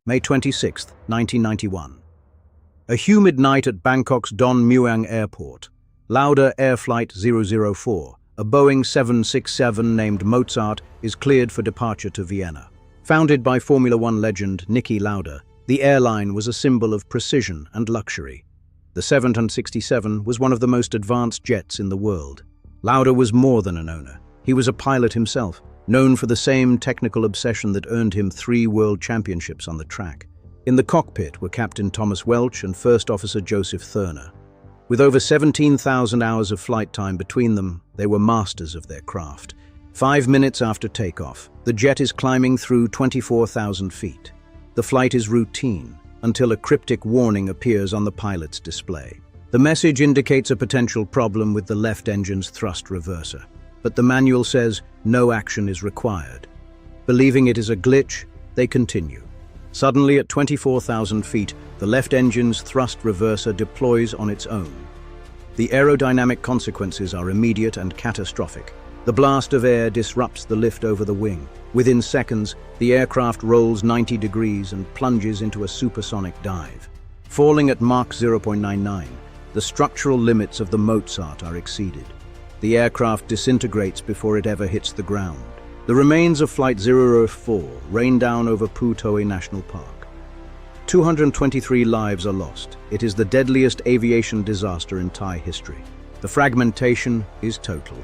May 26, 1991. A humid night at Bangkok's Don Mueang Airport. Lauda Air Flight 004, a Boeing 767 named Mozart, is cleared for departure to Vienna. Founded by Formula One legend Niki Lauda, the airline was a symbol of precision and luxury. The 767 was one of the most advanced jets in the world. Lauda was more than an owner. He was a pilot himself, known for the same technical obsession that earned him 3 world championships on the track. In the cockpit were Captain Thomas Welch and First Officer Joseph Thurner. With over 17,000 hours of flight time between them, they were masters of their craft. 5 minutes after takeoff, the jet is climbing through 24,000 feet. The flight is routine, until a cryptic warning appears on the pilot's display. The message indicates a potential problem with the left engine's thrust reverser, but the manual says no action is required. Believing it is a glitch, they continue. Suddenly, at 24,000 feet, the left engine's thrust reverser deploys on its own. The aerodynamic consequences are immediate and catastrophic. The blast of air disrupts the lift over the wing. Within seconds, the aircraft rolls 90 degrees and plunges into a supersonic dive. Falling at Mach 0.99, the structural limits of the Mozart are exceeded. The aircraft disintegrates before it ever hits the ground. The remains of Flight 004 rain down over Phu Toi National Park. 223 lives are lost. It is the deadliest aviation disaster in Thai history. The fragmentation is total.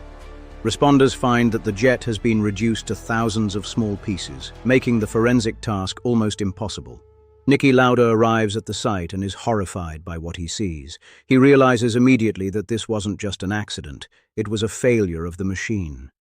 Responders find that the jet has been reduced to thousands of small pieces, making the forensic task almost impossible. Niki Lauda arrives at the site and is horrified by what he sees. He realizes immediately that this wasn't just an accident, it was a failure of the machine.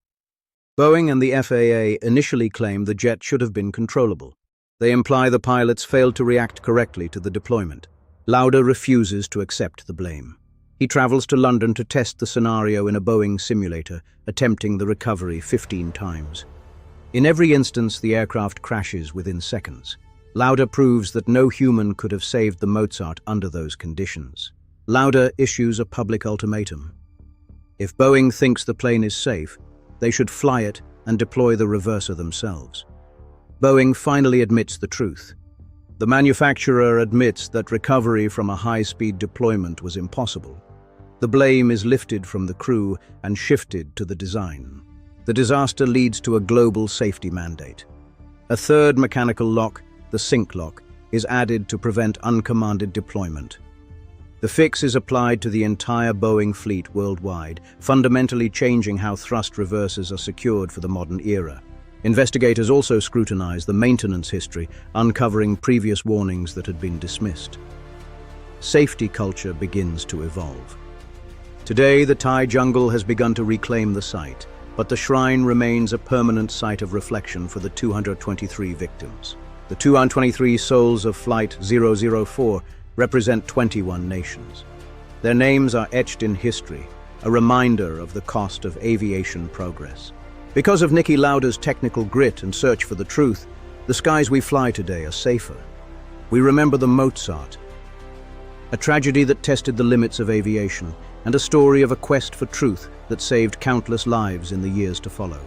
Boeing and the FAA initially claim the jet should have been controllable. They imply the pilots failed to react correctly to the deployment. Lauda refuses to accept the blame. He travels to London to test the scenario in a Boeing simulator, attempting the recovery 15 times. In every instance, the aircraft crashes within seconds. Lauda proves that no human could have saved the Mozart under those conditions. Lauda issues a public ultimatum. If Boeing thinks the plane is safe, they should fly it and deploy the reverser themselves. Boeing finally admits the truth. The manufacturer admits that recovery from a high-speed deployment was impossible. The blame is lifted from the crew and shifted to the design. The disaster leads to a global safety mandate. A third mechanical lock, the sync lock, is added to prevent uncommanded deployment. The fix is applied to the entire Boeing fleet worldwide, fundamentally changing how thrust reversers are secured for the modern era. Investigators also scrutinize the maintenance history, uncovering previous warnings that had been dismissed. Safety culture begins to evolve. Today, the Thai jungle has begun to reclaim the site, but the shrine remains a permanent site of reflection for the 223 victims. The 223 souls of Flight 004 represent 21 nations. Their names are etched in history, a reminder of the cost of aviation progress. Because of Niki Lauda's technical grit and search for the truth, the skies we fly today are safer. We remember the Mozart, a tragedy that tested the limits of aviation, and a story of a quest for truth that saved countless lives in the years to follow.